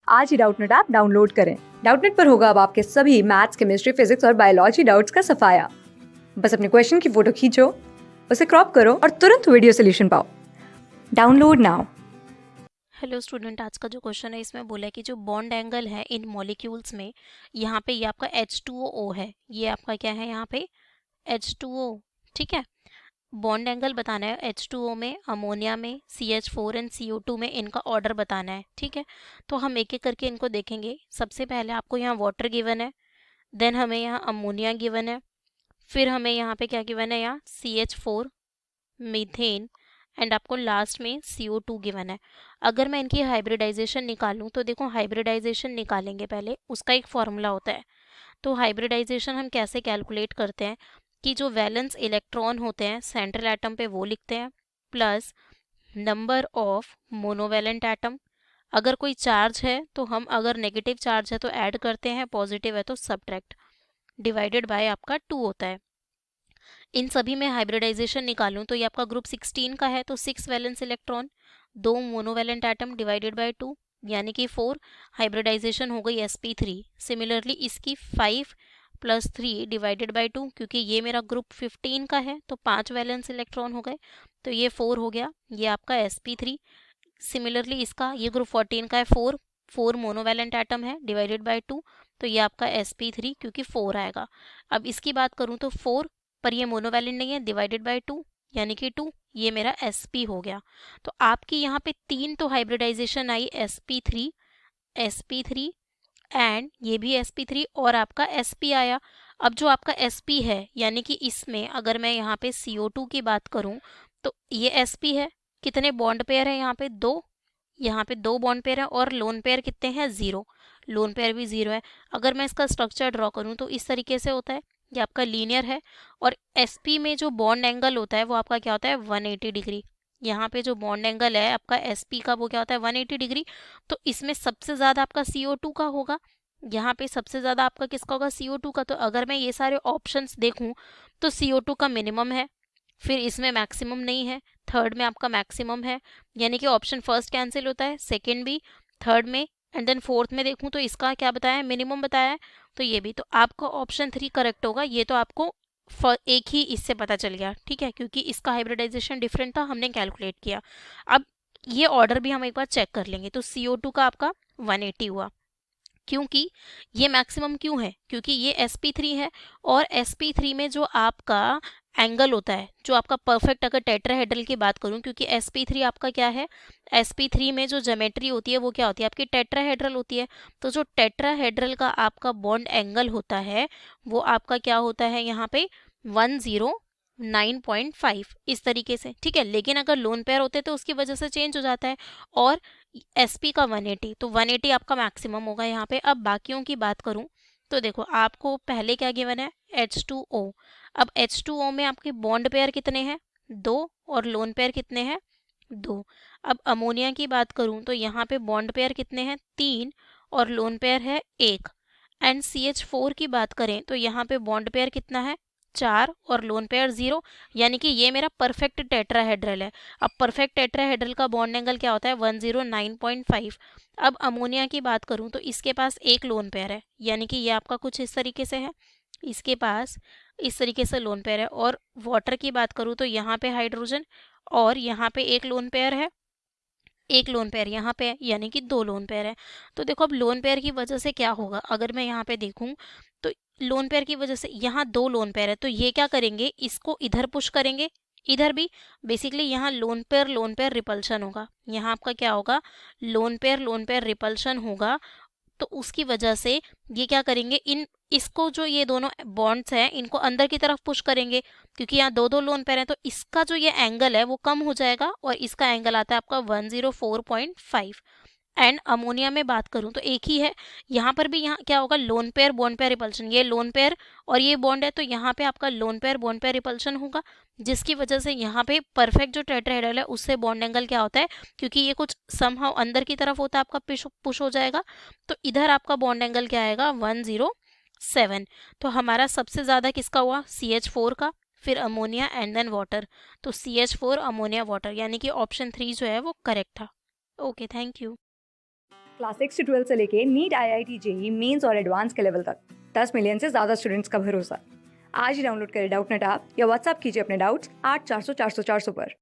आज ही Doubtnut app download करें। Doubtnut पर होगा अब आपके सभी मैथ्स, केमिस्ट्री, फिजिक्स और बायोलॉजी डाउट्स का सफाया। बस अपने क्वेश्चन की फोटो खींचो, उसे क्रॉप करो और तुरंत वीडियो सोल्यूशन पाओ। Download now. हेलो स्टूडेंट, आज का जो क्वेश्चन है इसमें बोला है कि जो बॉन्ड एंगल है इन मॉलिक्यूल्स में, यहाँ पे ये आपका H2O है, ये आपका क्या है यहाँ पे H2O। ठीक है, बॉन्ड एंगल बताना है H2O में, अमोनिया में, CH4 एंड CO2 में, इनका ऑर्डर बताना है। ठीक है, तो हम एक एक करके इनको देखेंगे। सबसे पहले आपको यहाँ वाटर गिवन है, देन हमें यहाँ अमोनिया गिवन है, फिर हमें यहाँ पे क्या गिवन है, यहाँ CH4, मीथेन एंड आपको लास्ट में CO2 गिवन है। अगर मैं इनकी हाइब्रिडाइजेशन निकालूं तो देखो, हाइब्रिडाइजेशन निकालेंगे पहले, उसका एक फॉर्मूला होता है। तो हाइब्रिडाइजेशन हम कैसे कैलकुलेट करते हैं कि जो वैलेंस इलेक्ट्रॉन होते हैं सेंट्रल एटम पे वो लिखते हैं, plus number of monovalent atom. अगर कोई चार्ज है तो हम, अगर नेगेटिव चार्ज है तो ऐड करते हैं, पॉजिटिव है तो सब्ट्रैक्ट, डिवाइडेड बाय आपका 2 होता है। इन सभी में हाइब्रिडाइजेशन निकालूं तो ये आपका ग्रुप 16 का है, तो 6 valence electron, 2 monovalent atom divided by 2 यानी कि 4, हाइब्रिडाइजेशन हो गई sp3। सिमिलरली इसकी 5 प्लस 3 डिवाइडेड बाय 2, क्योंकि ये मेरा ग्रुप 15 का है तो 5 वैलेंस इलेक्ट्रॉन हो गए, तो ये 4 हो गया, ये आपका sp3। सिमिलरली इसका, ये ग्रुप 14 का है, 4 मोनोवैलेंट एटम है डिवाइडेड बाय 2, तो ये आपका sp3 क्योंकि 4 आएगा। अब इसकी बात करूं तो 4, पर ये मोनोवैलेंट नहीं है, डिवाइडेड बाय 2 यानी कि 2, ये मेरा sp हो गया। तो आपकी यहाँ पे 3 तो हाइब्रिडाइजेशन आई, sp3 एंड ये भी sp3 और आपका sp आया। अब जो आपका sp है, यानी कि इसमें अगर मैं यहाँ पे CO2 की बात करूं तो ये sp है। कितने बॉन्ड पेयर है यहाँ पे, 2, यहाँ पे 2 बॉन्ड पेयर है, और लोन पेयर कितने हैं, 0, लोन पेयर भी 0 है। अगर मैं इसका स्ट्रक्चर ड्रॉ करूँ तो इस तरीके से होता है, ये आपका लीनियर है, और sp में जो बॉन्ड एंगल होता है वो आपका क्या होता है, 180 डिग्री। यहाँ पे जो बॉन्ड एंगल है आपका sp का वो क्या होता है, 180 डिग्री। तो इसमें सबसे ज़्यादा आपका CO2 का होगा, यहाँ पे सबसे ज़्यादा आपका किसका होगा, CO2 का। तो अगर मैं ये सारे ऑप्शंस देखूँ तो CO2 का मिनिमम है, फिर इसमें मैक्सिमम नहीं है, थर्ड में आपका मैक्सिमम है, यानी कि ऑप्शन फर्स्ट कैंसिल होता है, सेकंड भी, थर्ड में, एंड देन फोर्थ में देखूं तो इसका क्या बताया है, मिनिमम बताया है, तो ये भी। तो आपका ऑप्शन 3 करेक्ट होगा। ये तो आपको एक ही इससे पता चल गया, ठीक है, क्योंकि इसका हाइब्रिडाइजेशन डिफरेंट था, हमने कैलकुलेट किया। अब ये ऑर्डर भी हम एक बार चेक कर लेंगे। तो CO2 का आपका 180 हुआ, क्योंकि ये मैक्सिमम क्यों है, क्योंकि ये sp3 है, और sp3 में जो आपका एंगल होता है, जो आपका परफेक्ट, अगर टेट्राहेड्रल की बात करूं, क्योंकि sp3 आपका क्या है, sp3 में जो ज्योमेट्री होती है वो क्या होती है आपकी, टेट्राहेड्रल होती है। तो जो टेट्राहेड्रल का आपका बॉन्ड एंगल होता है वो आपका क्या होता है यहाँ पे, 109.5 इस तरीके से, ठीक है। लेकिन अगर लोन पेयर होते तो उसकी वजह से चेंज हो जाता है, और sp का 180, तो 180 आपका मैक्सिमम होगा यहाँ पे। अब बाकियों की बात करूं तो देखो, आपको पहले क्या गिवन है, H2O। अब H2O में आपके बॉन्ड पेयर कितने हैं, 2, और लोन पेयर कितने हैं, 2। अब अमोनिया की बात करूं तो यहाँ पे बॉन्ड पेयर कितने हैं, 3, और लोन पेयर है 1। एंड CH4 की बात करें तो यहाँ पे बॉन्ड पेयर कितना है, 4, और लोन पेयर 0, यानी कि ये मेरा परफेक्ट टेट्राहेड्रल है। अब परफेक्ट टेट्राहेड्रल का बॉन्ड एंगल क्या होता है, 109.5। अब अमोनिया की बात करूं तो इसके पास एक लोन पेयर है, यानी कि ये आपका कुछ इस तरीके से है, इसके पास इस तरीके से लोन पेयर है। और वाटर की बात करूं तो यहाँ पे हाइड्रोजन, और यहाँ पे एक लोन पेयर है, एक लोन पेयर यहाँ पे है, यानी कि 2 लोन पेयर है। तो देखो, अब लोन पेयर की वजह से क्या होगा, अगर मैं यहाँ पे देखूं तो लोन पेयर की वजह से यहाँ 2 लोन पेयर है, तो ये क्या करेंगे, इसको इधर पुश करेंगे, इधर भी। बेसिकली यहाँ लोन पेयर रिपल्शन होगा, यहाँ आपका क्या होगा, लोन पेयर रिपल्शन होगा। तो उसकी वजह से ये क्या करेंगे, इन इसको, जो ये दोनों बॉन्ड्स हैं इनको अंदर की तरफ पुश करेंगे, क्योंकि यहाँ 2 लोन पेयर हैं, तो इसका जो ये एंगल है वो कम हो जाएगा, और इसका एंगल आता है आपका 104.5। एंड अमोनिया में बात करूं तो एक ही है, यहाँ पर भी यहाँ क्या होगा, lone pair bond pair repulsion, ये लोन पेयर और ये बॉन्ड है, तो यहाँ पे आपका lone pair bond pair repulsion होगा, जिसकी वजह से यहाँ पे परफेक्ट जो टेट्राहेड्रल है उससे बॉन्ड एंगल क्या होता है, क्योंकि ये कुछ समहाउ अंदर की तरफ होता है आपका, पुश हो जाएगा, तो इधर आपका बॉन्ड एंगल क्या आएगा, 107। तो हमारा सबसे ज़्यादा किसका हुआ, CH4 का, फिर अमोनिया एंड देन वाटर। तो CH4 अमोनिया वाटर, यानी कि ऑप्शन 3 जो है वो करेक्ट था। Okay, thank you. क्लास 6 से 12 से लेके नीट, IIT, जेई मेंस और एडवांस के लेवल तक 10 मिलियन से ज्यादा स्टूडेंट्स का भरोसा। आज ही डाउनलोड करें डाउटनेट ऐप या व्हाट्सएप कीजिए अपने डाउट्स 8400 400 400 पर।